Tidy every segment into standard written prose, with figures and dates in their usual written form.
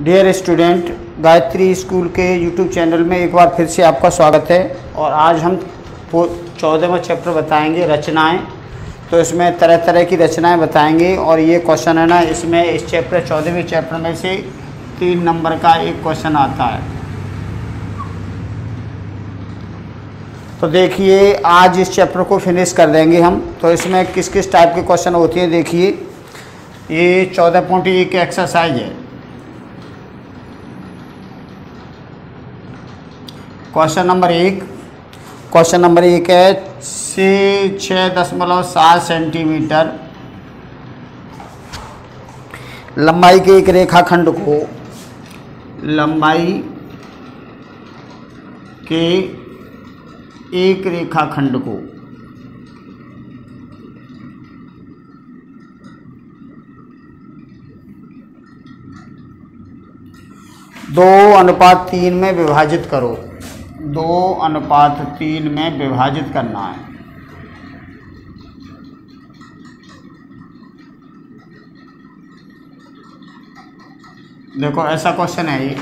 Dear student, Gayatri school के YouTube channel में एक बार फिर से आपका स्वागत है। और आज हम 14वां चैप्टर बताएंगे, रचनाएं। तो इसमें तरह तरह की रचनाएं बताएंगे और ये क्वेश्चन है ना, इसमें इस चैप्टर 14वें चैप्टर में से 3 नंबर का एक क्वेश्चन आता है। तो देखिए, आज इस चैप्टर को फिनिश कर देंगे हम। तो इसमें किस किस टाइप के क्वेश्चन होते हैं देखिए। ये 14.1 की एक्सरसाइज है। क्वेश्चन नंबर एक है 6.7 सेंटीमीटर लंबाई के एक रेखाखंड को दो अनुपात 3 में विभाजित करो। 2:3 में विभाजित करना है। देखो, ऐसा क्वेश्चन है ये।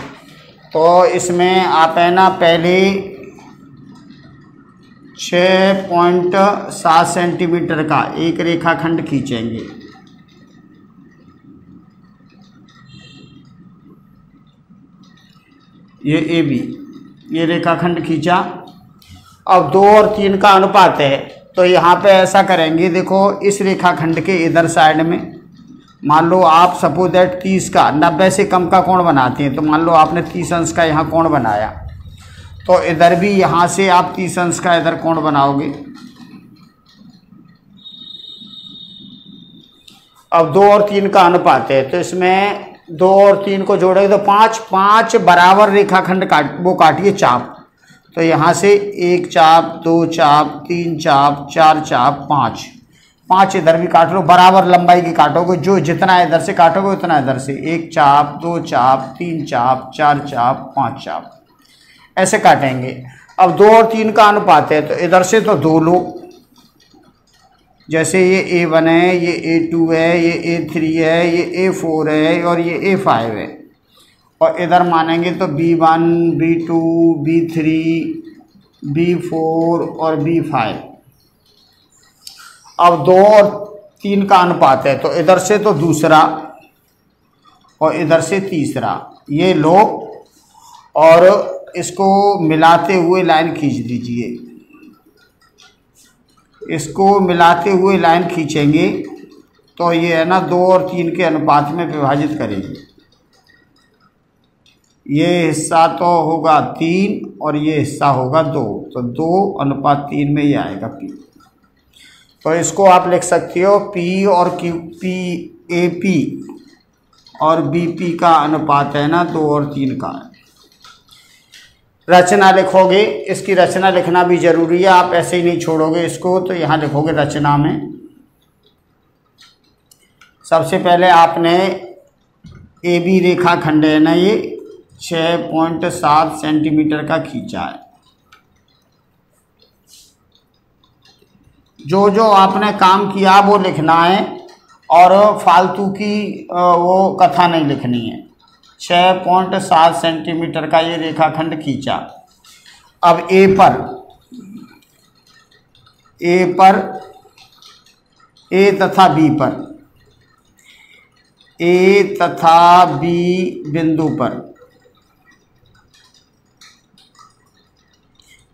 तो इसमें आप है ना, पहले 6.7 सेंटीमीटर का एक रेखाखंड खींचेंगे। ये ए बी, ये रेखाखंड खींचा। अब 2 और 3 का अनुपात है, तो यहाँ पे ऐसा करेंगे। देखो, इस रेखाखंड के इधर साइड में मान लो आप सपोज दैट 30 का 90 से कम का कोण बनाते हैं। तो मान लो आपने 30 अंश का यहाँ कोण बनाया, तो इधर भी यहाँ से आप 30 अंश का इधर कोण बनाओगे। अब 2 और 3 का अनुपात है, तो इसमें 2 और 3 को जोड़ेंगे तो 5 बराबर रेखाखंड काटिए चाप। तो यहाँ से 1 चाप, 2 चाप, 3 चाप, 4 चाप, 5 इधर भी काट लो। बराबर लंबाई की काटोगे, जो जितना इधर से काटोगे उतना इधर से। 1 चाप, 2 चाप, 3 चाप, 4 चाप, 5 चाप, ऐसे काटेंगे। अब 2 और 3 का अनुपात है, तो इधर से तो 2 लो। जैसे ये A1 है, ये A2 है, ये A3 है, ये A4 है और ये A5 है। और इधर मानेंगे तो B1, B2, B3, B4 और B5। अब 2 और 3 का अनुपात है, तो इधर से तो दूसरा और इधर से तीसरा, ये लो और इसको मिलाते हुए लाइन खींच दीजिए। इसको मिलाते हुए लाइन खींचेंगे तो ये है ना 2 और 3 के अनुपात में विभाजित करेंगे। ये हिस्सा तो होगा 3 और ये हिस्सा होगा 2, तो 2:3 में ये आएगा P। तो इसको आप लिख सकते हो P और Q, AP और BP का अनुपात है ना 2 और 3 का। रचना लिखोगे, इसकी रचना लिखना भी जरूरी है, आप ऐसे ही नहीं छोड़ोगे इसको। तो यहाँ लिखोगे रचना में, सबसे पहले आपने AB रेखाखंड है ना, ये 6.7 सेंटीमीटर का खींचा है। जो जो आपने काम किया वो लिखना है और फालतू की वो कथा नहीं लिखनी है। 6.7 सेंटीमीटर का ये रेखाखंड खींचा। अब A तथा B बिंदु पर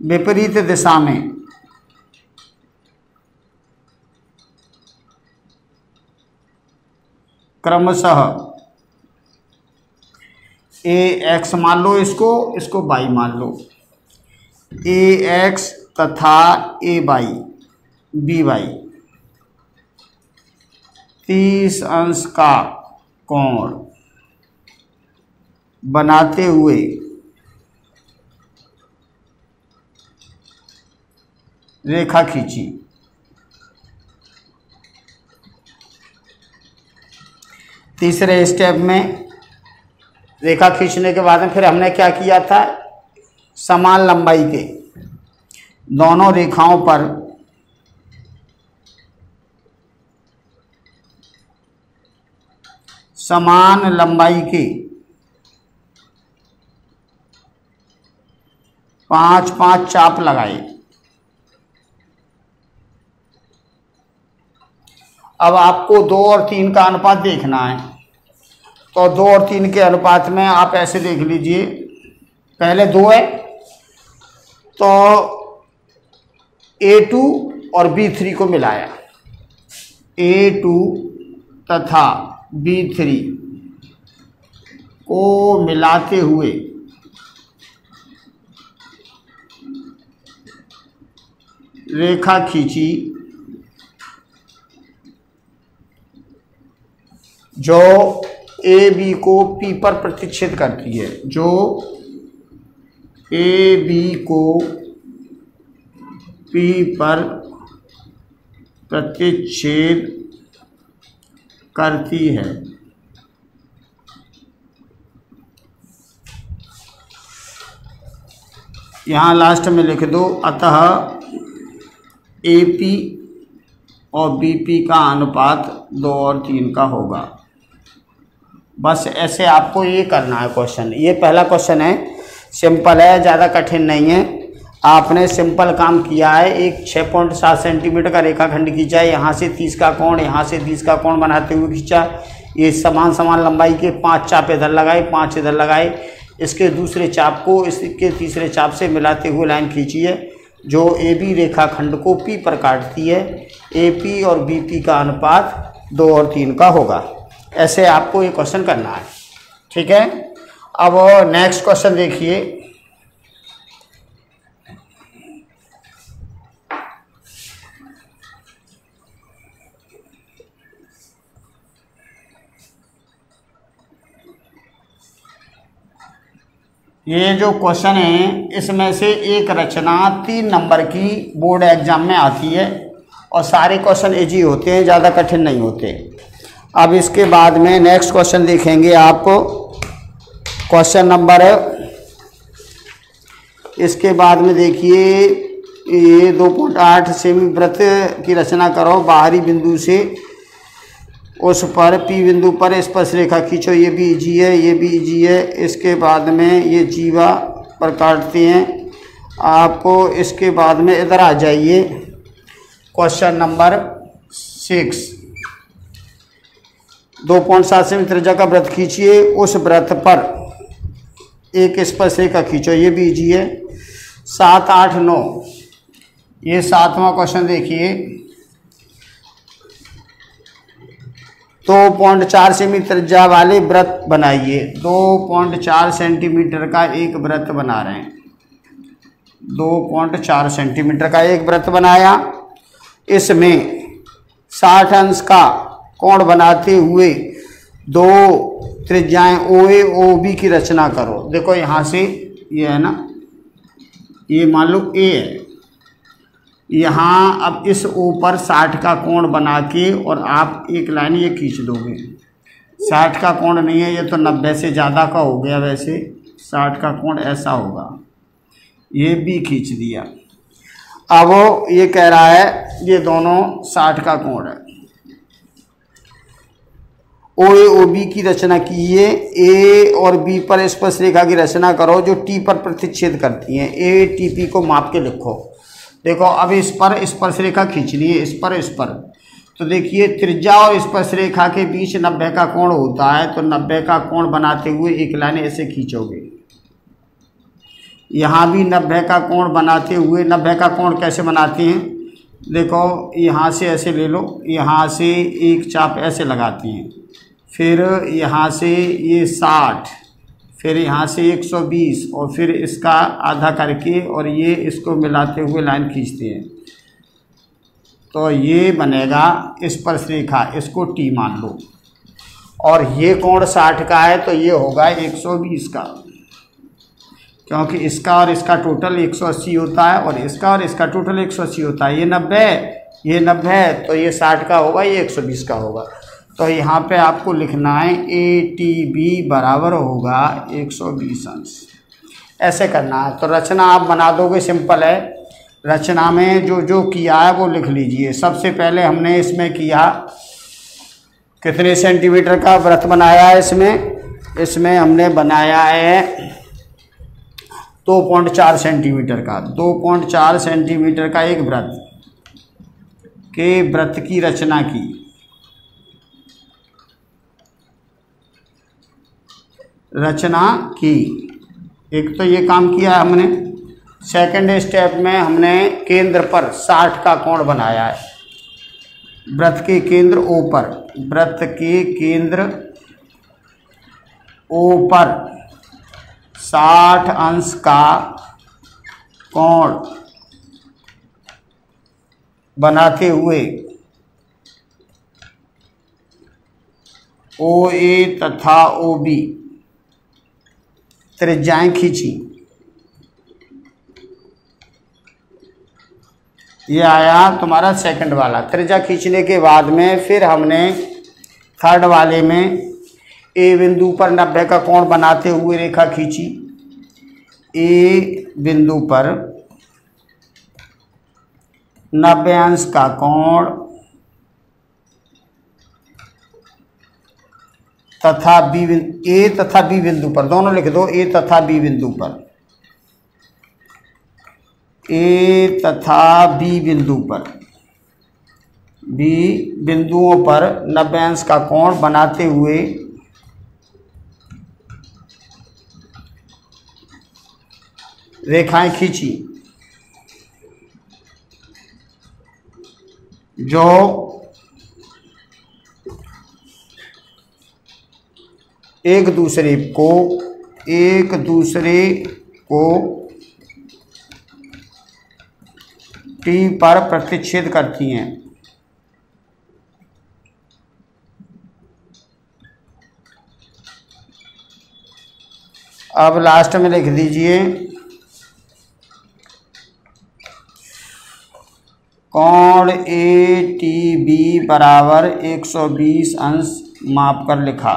विपरीत दिशा में क्रमशः AX मान लो, इसको Y मान लो। AX तथा BY 30 अंश का कोण बनाते हुए रेखा खींची। तीसरे स्टेप में रेखा खींचने के बाद में फिर हमने क्या किया था, समान लंबाई के दोनों रेखाओं पर समान लंबाई के 5 5 चाप लगाए। अब आपको 2 और 3 का अनुपात देखना है, तो 2 और 3 के अनुपात में आप ऐसे देख लीजिए, पहले 2 है तो A2 और B3 को मिलाया, A2 तथा B3 को मिलाते हुए रेखा खींची जो ए बी को पी पर प्रतिच्छेद करती है, जो ए बी को पी पर प्रतिच्छेद करती है। यहाँ लास्ट में लिख दो, अतः ए पी और बी पी का अनुपात 2 और 3 का होगा। बस ऐसे आपको ये करना है क्वेश्चन। ये पहला क्वेश्चन है, सिंपल है, ज़्यादा कठिन नहीं है। आपने सिंपल काम किया है, एक 6.7 सेंटीमीटर का रेखाखंड खींचा है, यहाँ से 30 का कोण, यहाँ से 30 का कोण बनाते हुए खींचा। ये समान समान लंबाई के 5 चाप इधर लगाए, 5 इधर लगाए। इसके दूसरे चाप को इसके तीसरे चाप से मिलाते हुए लाइन खींची है जो ए बी रेखाखंड को पी पर काटती है। ए पी और बी पी का अनुपात 2 और 3 का होगा। ऐसे आपको ये क्वेश्चन करना है, ठीक है। अब नेक्स्ट क्वेश्चन देखिए, ये जो क्वेश्चन है इसमें से एक रचना 3 नंबर की बोर्ड एग्जाम में आती है और सारे क्वेश्चन इजी होते हैं, ज़्यादा कठिन नहीं होते। अब इसके बाद में नेक्स्ट क्वेश्चन देखेंगे आपको, क्वेश्चन नंबर, इसके बाद में देखिए ये 2.8 सेमी वृत्त की रचना करो, बाहरी बिंदु से उस पर पी बिंदु पर स्पर्श रेखा खींचो। ये भी इजी है, ये भी इजी है। इसके बाद में ये जीवा पर काटते हैं आपको। इसके बाद में इधर आ जाइए, क्वेश्चन नंबर 6, 2.7 सेमी त्रिज्या का वृत्त खींचिए, उस वृत्त पर एक स्पर्श रेखा खींचो। ये भी इजी है। 7, 8, 9, ये 7वां क्वेश्चन देखिए, 2.4 सेमी त्रिज्या वाले वृत्त बनाइए। 2.4 सेंटीमीटर का एक वृत्त बना रहे हैं, 2.4 सेंटीमीटर का एक वृत्त बनाया। इसमें 60 अंश का कोण बनाते हुए 2 त्रिज्याएं OA OB की रचना करो। देखो यहाँ से ये है ना, ये मान लो A है, यहाँ अब इस O पर 60 का कोण बना के और आप एक लाइन ये खींच दोगे। 60 का कोण नहीं है, ये तो 90 से ज़्यादा का हो गया, वैसे 60 का कोण ऐसा होगा। ये भी खींच दिया। अब ये कह रहा है ये दोनों 60 का कोण है। OA OB की रचना कीजिए। A और B पर स्पर्श रेखा की रचना करो जो T पर प्रतिच्छेद करती हैं। ATP को माप के लिखो। देखो अब इस पर स्पर्श रेखा खींचनी है, इस पर। तो देखिए त्रिज्या और स्पर्श रेखा के बीच 90 का कोण होता है, तो 90 का कोण बनाते हुए एक लाइन ऐसे खींचोगे। यहाँ भी 90 का कोण बनाते हुए, 90 का कोण कैसे बनाते हैं, देखो यहाँ से ऐसे ले लो, यहाँ से एक चाप ऐसे लगाती हैं, फिर यहाँ से ये 60, फिर यहाँ से 120 और फिर इसका आधा करके और ये इसको मिलाते हुए लाइन खींचते हैं। तो ये बनेगा स्पर्श रेखा, इसको T मान लो। और ये कोण 60 का है तो ये होगा 120 का, क्योंकि इसका और इसका टोटल 180 होता है और इसका और इसका टोटल 180 होता है। ये 90 है तो ये 60 का होगा, ये 120 का होगा। तो यहाँ पे आपको लिखना है ATB बराबर होगा 120 अंश। ऐसे करना है। तो रचना आप बना दोगे, सिंपल है। रचना में जो जो किया है वो लिख लीजिए। सबसे पहले हमने इसमें किया, कितने सेंटीमीटर का वृत्त बनाया है इसमें हमने बनाया है 2.4 सेंटीमीटर का, 2.4 सेंटीमीटर का एक वृत्त के वृत्त की रचना की। एक तो ये काम किया हमने। सेकंड स्टेप में हमने केंद्र पर 60 का कोण बनाया है। वृत्त के केंद्र O पर, वृत्त के केंद्र O पर 60 अंश का कोण बनाते हुए OA तथा OB त्रिज्याएं खींची। ये आया तुम्हारा सेकंड वाला। त्रिज्या खींचने के बाद में फिर हमने थर्ड वाले में ए बिंदु पर 90 का कोण बनाते हुए रेखा खींची। ए बिंदु पर 90 अंश का कोण तथा ए तथा बी बिंदु पर, दोनों लिख दो, ए तथा बी बिंदु पर, ए तथा बी बिंदु पर, बी बिंदुओं पर 90 अंश का कोण बनाते हुए रेखाएं खींची जो एक दूसरे को टी पर प्रतिच्छेद करती हैं। अब लास्ट में लिख दीजिए कोण ATB बराबर 120 अंश माप कर लिखा।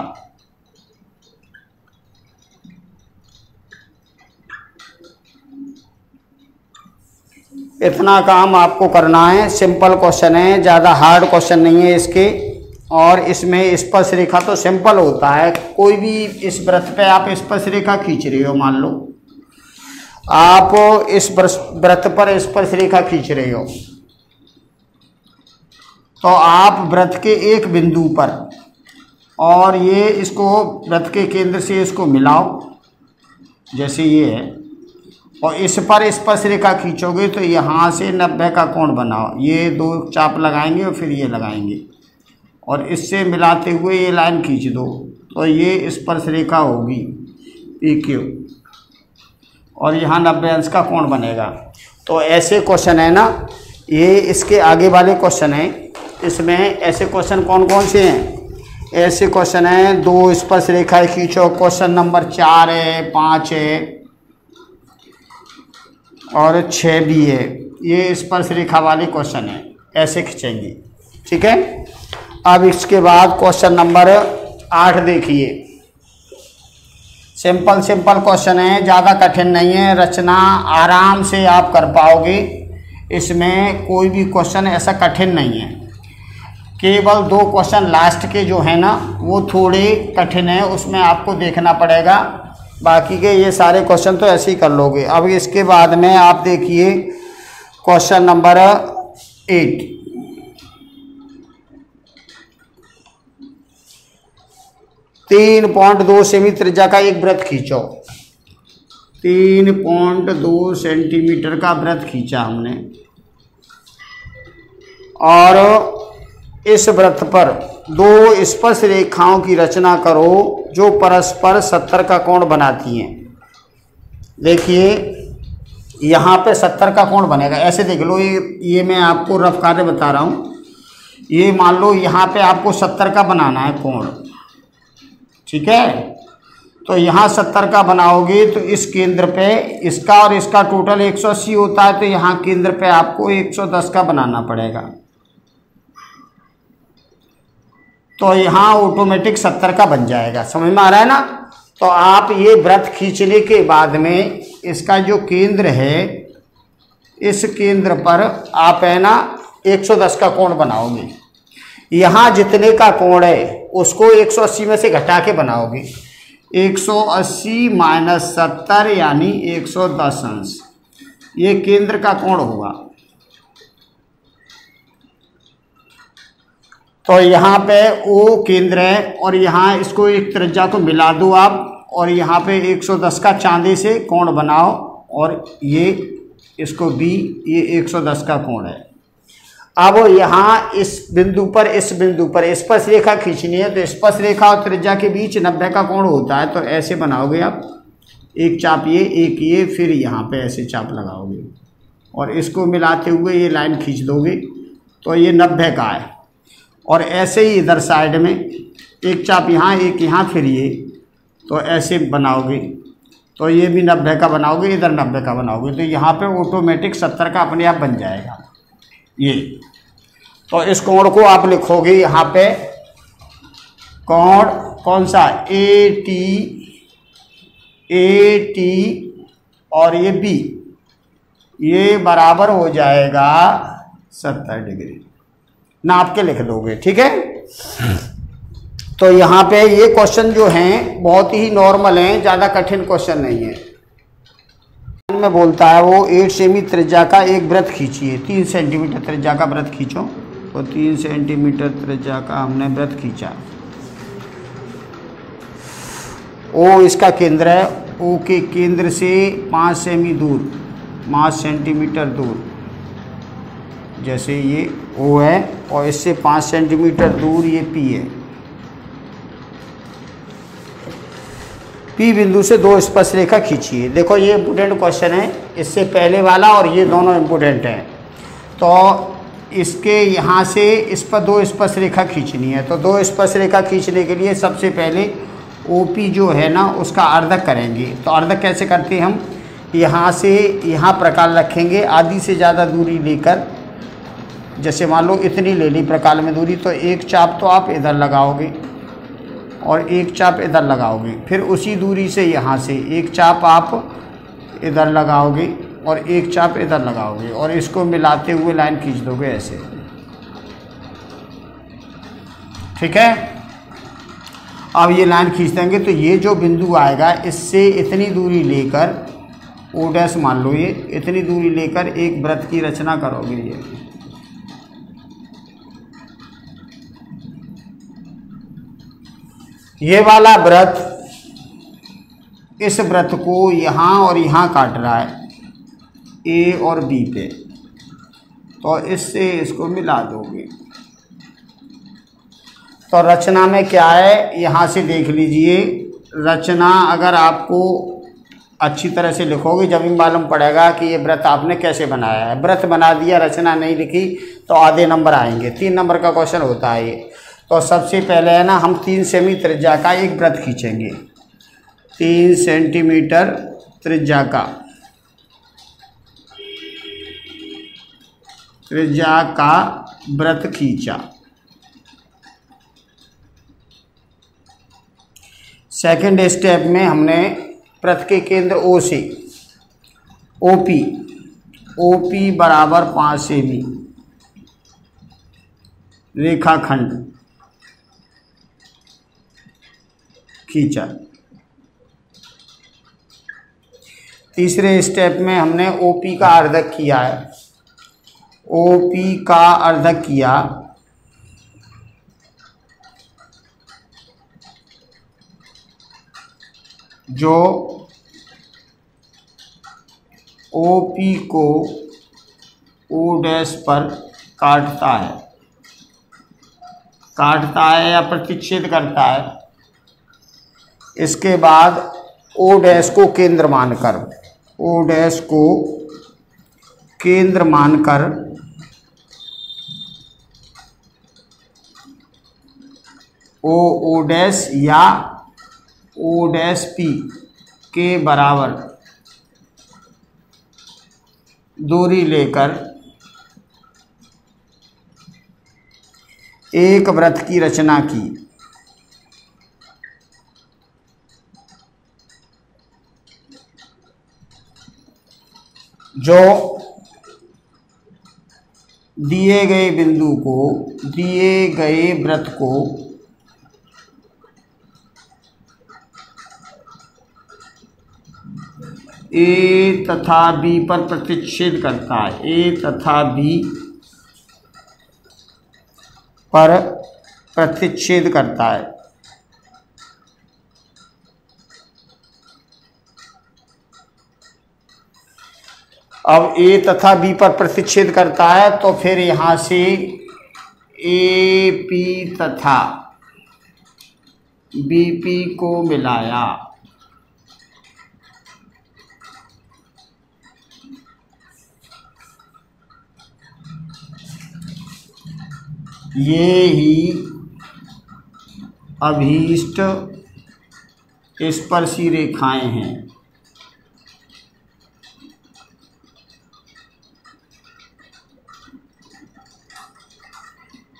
इतना काम आपको करना है। सिंपल क्वेश्चन है, ज़्यादा हार्ड क्वेश्चन नहीं है इसके। और इसमें स्पर्श रेखा तो सिंपल होता है। कोई भी इस वृत्त पे आप स्पर्श रेखा खींच रहे हो, मान लो आप इस वृत्त पर स्पर्श रेखा खींच रहे हो, तो आप वृत्त के एक बिंदु पर और ये इसको वृत्त के केंद्र से इसको मिलाओ, जैसे ये है, और इस पर स्पर्श रेखा खींचोगे तो यहाँ से 90 का कोण बनाओ। ये दो चाप लगाएंगे और फिर ये लगाएंगे और इससे मिलाते हुए ये लाइन खींच दो, तो ये स्पर्श रेखा होगी PQ और यहाँ 90 अंश का कोण बनेगा। तो ऐसे क्वेश्चन है ना, ये इसके आगे वाले क्वेश्चन हैं। इसमें ऐसे क्वेश्चन कौन कौन से हैं? ऐसे क्वेश्चन हैं, दो स्पर्श रेखाएं खींचो, क्वेश्चन नंबर 4 है, 5 है और 6 भी है। ये स्पर्श रेखा वाले क्वेश्चन है, ऐसे खींचेंगे, ठीक है। अब इसके बाद क्वेश्चन नंबर 8 देखिए। सिंपल क्वेश्चन है, ज़्यादा कठिन नहीं है, रचना आराम से आप कर पाओगे। इसमें कोई भी क्वेश्चन ऐसा कठिन नहीं है। केवल 2 क्वेश्चन लास्ट के जो है ना वो थोड़े कठिन है, उसमें आपको देखना पड़ेगा। बाकी के ये सारे क्वेश्चन तो ऐसे ही कर लोगे। अब इसके बाद में आप देखिए क्वेश्चन नंबर 8। तीन 3.2 सेमी त्रिज्या का एक वृत्त खींचो। 3.2 सेंटीमीटर का वृत्त खींचा हमने और इस वृत्त पर 2 स्पर्श रेखाओं की रचना करो जो परस्पर 70 का कोण बनाती हैं। देखिए यहाँ पे 70 का कोण बनेगा, ऐसे देख लो। ये मैं आपको रफ कार्य बता रहा हूँ। ये मान लो यहाँ पे आपको 70 का बनाना है कोण, ठीक है। तो यहाँ 70 का बनाओगे तो इस केंद्र पे इसका और इसका टोटल 180 होता है, तो यहाँ केंद्र पे आपको 110 का बनाना पड़ेगा। तो यहाँ ऑटोमेटिक 70 का बन जाएगा। समझ में आ रहा है ना। तो आप ये वृत्त खींचने के बाद में इसका जो केंद्र है, इस केंद्र पर आप है ना 110 का कोण बनाओगे। यहाँ जितने का कोण है उसको 180 में से घटा के बनाओगे। 180 माइनस 70 यानी 110 अंश। ये केंद्र का कोण होगा। तो यहाँ पे O केंद्र है और यहाँ इसको एक त्रिज्या को मिला दो आप, और यहाँ पे 110 का चांदी से कोण बनाओ, और ये इसको B, ये 110 का कोण है। अब यहाँ इस बिंदु पर स्पर्श रेखा खींचनी है, तो स्पर्श रेखा और त्रिज्या के बीच 90 का कोण होता है। तो ऐसे बनाओगे आप, एक चाप ये, एक ये, फिर यहाँ पे ऐसे चाप लगाओगे और इसको मिलाते हुए ये लाइन खींच दोगे, तो ये 90 का है। और ऐसे ही इधर साइड में एक चाप यहाँ, एक यहाँ, फिर ये, तो ऐसे बनाओगे, तो ये भी 90 का बनाओगे, इधर 90 का बनाओगे, तो यहाँ पे ऑटोमेटिक 70 का अपने आप बन जाएगा ये। तो इस कोण को आप लिखोगे यहाँ पे, कोण कौन सा, ए टी और ये बी, ये बराबर हो जाएगा 70 डिग्री। नाप के लिख दोगे, ठीक है। तो यहाँ पे ये क्वेश्चन जो हैं बहुत ही नॉर्मल हैं, ज़्यादा कठिन क्वेश्चन नहीं है। में बोलता है वो 8 सेमी त्रिज्या का एक वृत्त खींचिए। 3 सेंटीमीटर त्रिज्या का वृत्त खींचो। तो 3 सेंटीमीटर त्रिज्या का हमने वृत्त खींचा। ओ इसका केंद्र है, ओ के केंद्र से 5 सेमी दूर, 5 सेंटीमीटर दूर, जैसे ये ओ है और इससे 5 सेंटीमीटर दूर ये पी है। पी बिंदु से 2 स्पर्श रेखा खींचिए। देखो ये इम्पोर्टेंट क्वेश्चन है, इससे पहले वाला और ये दोनों इम्पोर्टेंट हैं। तो इसके यहाँ से इस पर 2 स्पर्श रेखा खींचनी है। तो 2 स्पर्श रेखा खींचने के लिए सबसे पहले OP जो है ना उसका अर्धक करेंगे। तो अर्धक कैसे करते हैं हम, यहाँ से यहाँ प्रकार रखेंगे, आधी से ज़्यादा दूरी लेकर, जैसे मान लो इतनी ले ली प्रकार में दूरी, तो एक चाप तो आप इधर लगाओगे और एक चाप इधर लगाओगे, फिर उसी दूरी से यहाँ से एक चाप आप इधर लगाओगे और एक चाप इधर लगाओगे, और इसको मिलाते हुए लाइन खींच दोगे ऐसे, ठीक है। अब ये लाइन खींच देंगे तो ये जो बिंदु आएगा इससे इतनी दूरी लेकर, O डैश मान लो, ये इतनी दूरी लेकर एक वृत्त की रचना करोगे। ये वाला वृत्त इस वृत्त को यहाँ और यहाँ काट रहा है, A और B पे, तो इससे इसको मिला दोगे। तो रचना में क्या है, यहाँ से देख लीजिए रचना। अगर आपको अच्छी तरह से लिखोगे जब भी मालूम पड़ेगा कि ये वृत्त आपने कैसे बनाया है। वृत्त बना दिया, रचना नहीं लिखी तो आधे नंबर आएंगे। 3 नंबर का क्वेश्चन होता है ये। तो सबसे पहले है ना, हम 3 सेमी त्रिज्या का एक वृत्त खींचेंगे। 3 सेंटीमीटर त्रिज्या का वृत्त खींचा। सेकंड स्टेप में हमने वृत्त के केंद्र O से OP बराबर 5 सेमी रेखाखंड खींचा। तीसरे स्टेप में हमने OP का अर्धक किया है। OP का अर्धक किया, जो OP को O डैश पर काटता है या प्रतिच्छेद करता है। इसके बाद O डैश को केंद्र मानकर, O डैश या O डैश P के बराबर दूरी लेकर एक वृत्त की रचना की। जो दिए गए बिंदु को, दिए गए वृत्त को ए तथा बी पर प्रतिच्छेद करता है, ए तथा बी पर प्रतिच्छेद करता है। अब ए तथा बी पर प्रतिच्छेद करता है तो फिर यहाँ से ए पी तथा बी पी को मिलाया, ये ही अभीष्ट स्पर्शी रेखाएं हैं।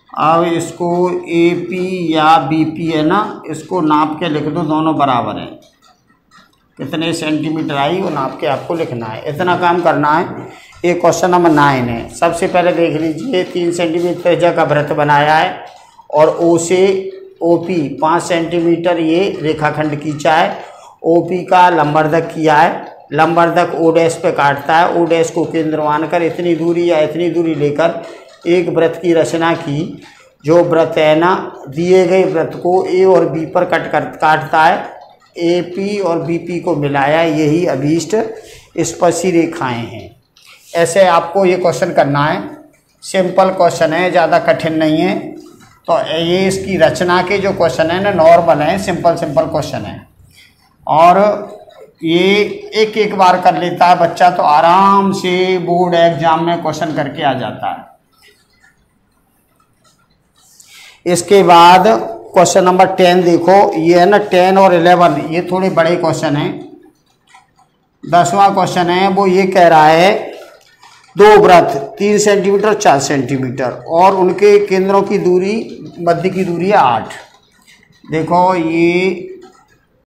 अब इसको ए पी या बी पी है ना, इसको नाप के लिख दो, दोनों बराबर हैं। कितने सेंटीमीटर आई वो नाप के आपको लिखना है, इतना काम करना है। ये क्वेश्चन नंबर 9 है। सबसे पहले देख लीजिए, 3 सेंटीमीटर त्रिज्या का वृत्त बनाया है और ओ से ओ पी 5 सेंटीमीटर ये रेखाखंड खींचा है। ओ पी का लंबर्धक किया है, लंबर्धक ओ डैश पे काटता है, ओ डैश को केंद्र मानकर इतनी दूरी या इतनी दूरी लेकर एक वृत्त की रचना की। जो वृत्त है ना, दिए गए वृत्त को ए और बी पर काटता है, ए पी और बी पी को मिलाया, यही अभीष्ट स्पर्शी रेखाएं हैं। ऐसे आपको ये क्वेश्चन करना है, सिंपल क्वेश्चन है, ज़्यादा कठिन नहीं है। तो ये इसकी रचना के जो क्वेश्चन है ना, नॉर्मल है, सिंपल क्वेश्चन है और ये एक एक बार कर लेता है बच्चा तो आराम से बोर्ड एग्जाम में क्वेश्चन करके आ जाता है। इसके बाद क्वेश्चन नंबर 10 देखो, ये है ना 10 और 11, ये थोड़े बड़े क्वेश्चन हैं। 10वां क्वेश्चन है वो ये कह रहा है, दो वृत्त 3 सेंटीमीटर 4 सेंटीमीटर और उनके केंद्रों की दूरी, मध्य की दूरी है 8। देखो ये